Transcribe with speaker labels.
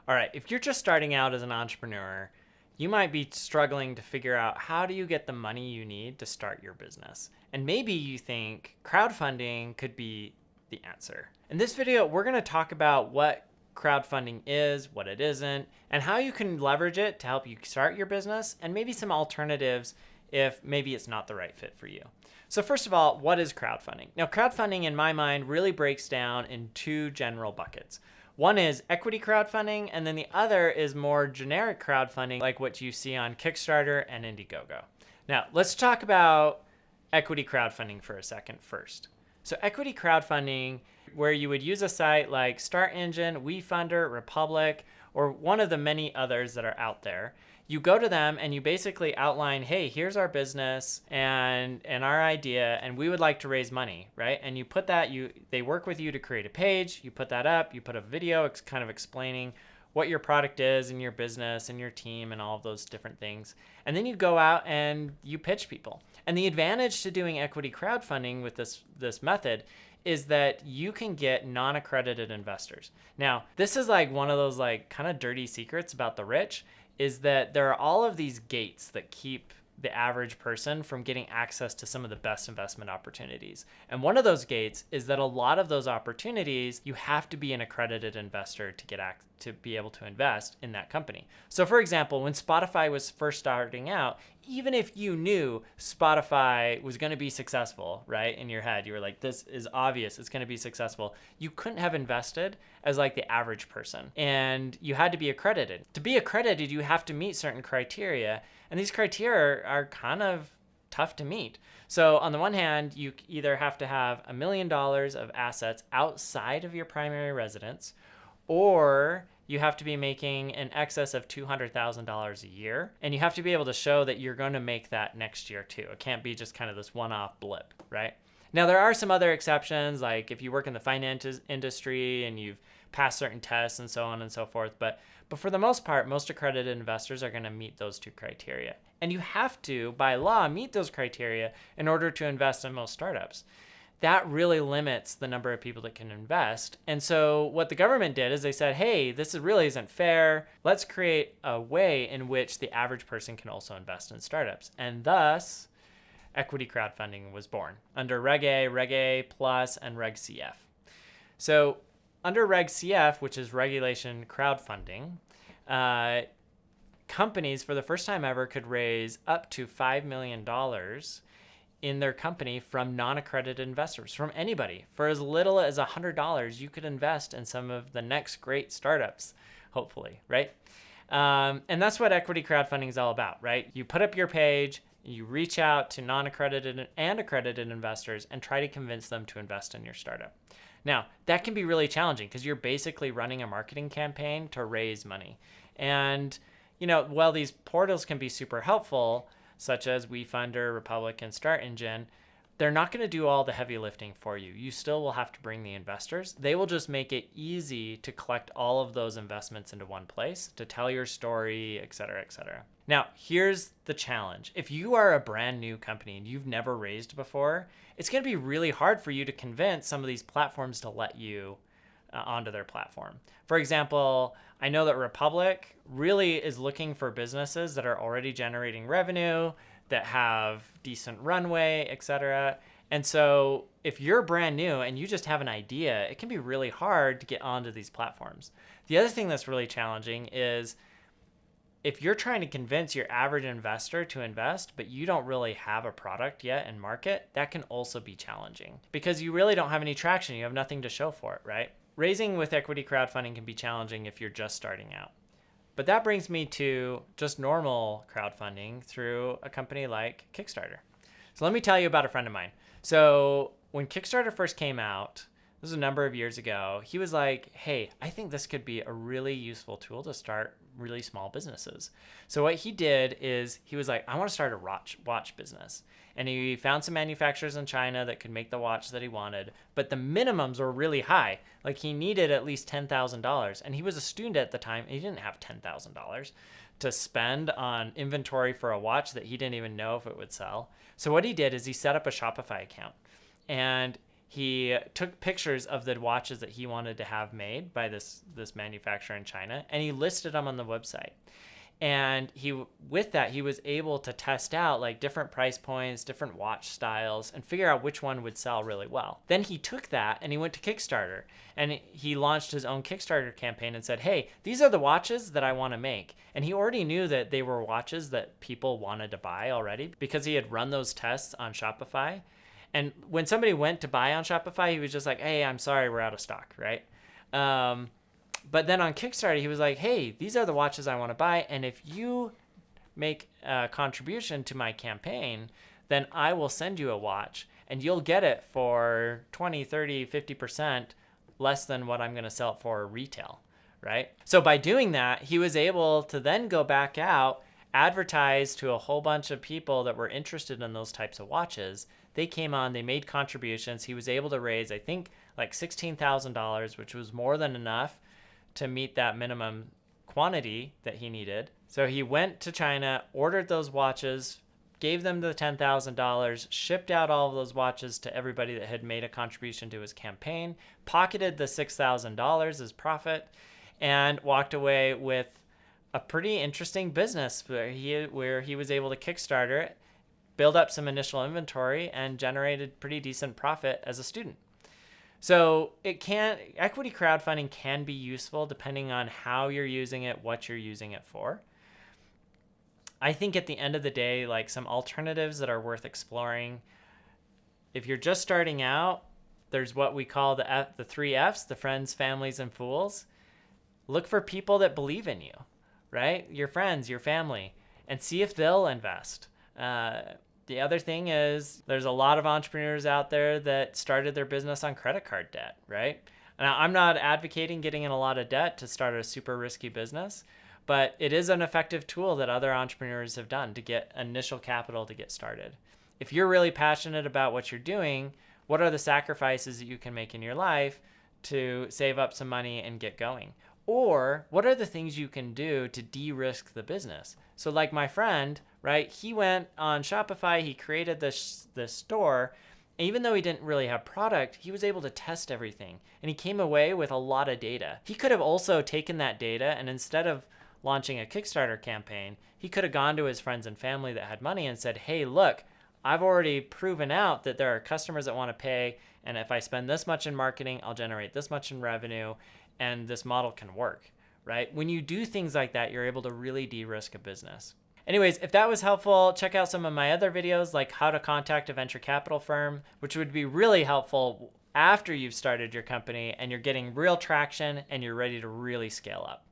Speaker 1: All right, if you're just starting out as an entrepreneur, you might be struggling to figure out how do you get the money you need to start your business. And maybe you think crowdfunding could be the answer. In this video, we're going to talk about what crowdfunding is, what it isn't, and how you can leverage it to help you start your business, and maybe some alternatives if maybe it's not the right fit for you. So first of all, what is crowdfunding? Now, crowdfunding in my mind really breaks down in two general buckets. One is equity crowdfunding, and then the other is more generic crowdfunding, like what you see on Kickstarter and Indiegogo. Now, let's talk about equity crowdfunding for a second first. So equity crowdfunding, where you would use a site like Start Engine, WeFunder, Republic, or one of the many others that are out there. You go to them and you basically outline, hey, here's our business and our idea, and we would like to raise money, right? And you put that, they work with you to create a page, you put that up, you put a video kind of explaining what your product is and your business and your team and all of those different things. And then you go out and you pitch people. And the advantage to doing equity crowdfunding with this method is that you can get non-accredited investors. Now, this is like one of those like kind of dirty secrets about the rich, is that there are all of these gates that keep the average person from getting access to some of the best investment opportunities. And one of those gates is that a lot of those opportunities, you have to be an accredited investor to be able to invest in that company. So for example, when Spotify was first starting out, even if you knew Spotify was going to be successful, right? In your head, you were like, this is obvious, it's going to be successful. You couldn't have invested as like the average person, and you had to be accredited. To be accredited, you have to meet certain criteria, and these criteria are kind of tough to meet. So on the one hand, you either have to have $1 million of assets outside of your primary residence, or you have to be making in excess of $200,000 a year. And you have to be able to show that you're going to make that next year too. It can't be just kind of this one-off blip, right? Now, there are some other exceptions, like if you work in the finance industry and you've passed certain tests and so on and so forth. But for the most part, most accredited investors are going to meet those two criteria. And you have to, by law, meet those criteria in order to invest in most startups. That really limits the number of people that can invest. And so what the government did is they said, hey, this really isn't fair. Let's create a way in which the average person can also invest in startups. And thus, equity crowdfunding was born under Reg A, Reg A Plus, and Reg CF. So under Reg CF, which is regulation crowdfunding, companies for the first time ever could raise up to $5 million in their company from non-accredited investors, from anybody. For as little as $100, you could invest in some of the next great startups, hopefully, right? And that's what equity crowdfunding is all about, right? You put up your page, you reach out to non-accredited and accredited investors and try to convince them to invest in your startup. Now, that can be really challenging because you're basically running a marketing campaign to raise money. And, while these portals can be super helpful, such as WeFunder, Republic, and Start Engine, they're not going to do all the heavy lifting for you. You still will have to bring the investors. They will just make it easy to collect all of those investments into one place, to tell your story, et cetera, et cetera. Now, here's the challenge. If you are a brand new company and you've never raised before, it's going to be really hard for you to convince some of these platforms to let you onto their platform. For example, I know that Republic really is looking for businesses that are already generating revenue, that have decent runway, etc. And so if you're brand new and you just have an idea, it can be really hard to get onto these platforms. The other thing that's really challenging is if you're trying to convince your average investor to invest, but you don't really have a product yet in market, that can also be challenging because you really don't have any traction. You have nothing to show for it, right? Raising with equity crowdfunding can be challenging if you're just starting out. But that brings me to just normal crowdfunding through a company like Kickstarter. So let me tell you about a friend of mine. So when Kickstarter first came out, this was a number of years ago, he was like, hey, I think this could be a really useful tool to start really small businesses. So what he did is he was like, I want to start a watch business. And he found some manufacturers in China that could make the watch that he wanted, but the minimums were really high. Like he needed at least $10,000. And he was a student at the time, and he didn't have $10,000 to spend on inventory for a watch that he didn't even know if it would sell. So what he did is he set up a Shopify account, and he took pictures of the watches that he wanted to have made by this manufacturer in China, and he listed them on the website. And with that, he was able to test out like different price points, different watch styles, and figure out which one would sell really well. Then he took that and he went to Kickstarter, and he launched his own Kickstarter campaign and said, hey, these are the watches that I want to make. And he already knew that they were watches that people wanted to buy already because he had run those tests on Shopify. And when somebody went to buy on Shopify, he was just like, hey, I'm sorry, we're out of stock, right? But then on Kickstarter, he was like, hey, these are the watches I want to buy. And if you make a contribution to my campaign, then I will send you a watch and you'll get it for 20, 30, 50% less than what I'm going to sell it for retail, right? So by doing that, he was able to then go back out, advertise to a whole bunch of people that were interested in those types of watches. They came on, they made contributions. He was able to raise, I think, like $16,000, which was more than enough to meet that minimum quantity that he needed. So he went to China, ordered those watches, gave them the $10,000, shipped out all of those watches to everybody that had made a contribution to his campaign, pocketed the $6,000 as profit, and walked away with a pretty interesting business where he was able to Kickstarter it, build up some initial inventory, and generated pretty decent profit as a student. So equity crowdfunding can be useful depending on how you're using it, what you're using it for. I think at the end of the day, like some alternatives that are worth exploring. If you're just starting out, there's what we call the 3 F's, the friends, families, and fools. Look for people that believe in you, right? Your friends, your family, and see if they'll invest. The other thing is there's a lot of entrepreneurs out there that started their business on credit card debt, right? Now, I'm not advocating getting in a lot of debt to start a super risky business, but it is an effective tool that other entrepreneurs have done to get initial capital to get started. If you're really passionate about what you're doing, what are the sacrifices that you can make in your life to save up some money and get going? Or what are the things you can do to de-risk the business? So like my friend, right, he went on Shopify, he created this store. Even though he didn't really have product, he was able to test everything. And he came away with a lot of data. He could have also taken that data and instead of launching a Kickstarter campaign, he could have gone to his friends and family that had money and said, hey, look, I've already proven out that there are customers that want to pay. And if I spend this much in marketing, I'll generate this much in revenue. And this model can work, right? When you do things like that, you're able to really de-risk a business. Anyways, if that was helpful, check out some of my other videos like how to contact a venture capital firm, which would be really helpful after you've started your company and you're getting real traction and you're ready to really scale up.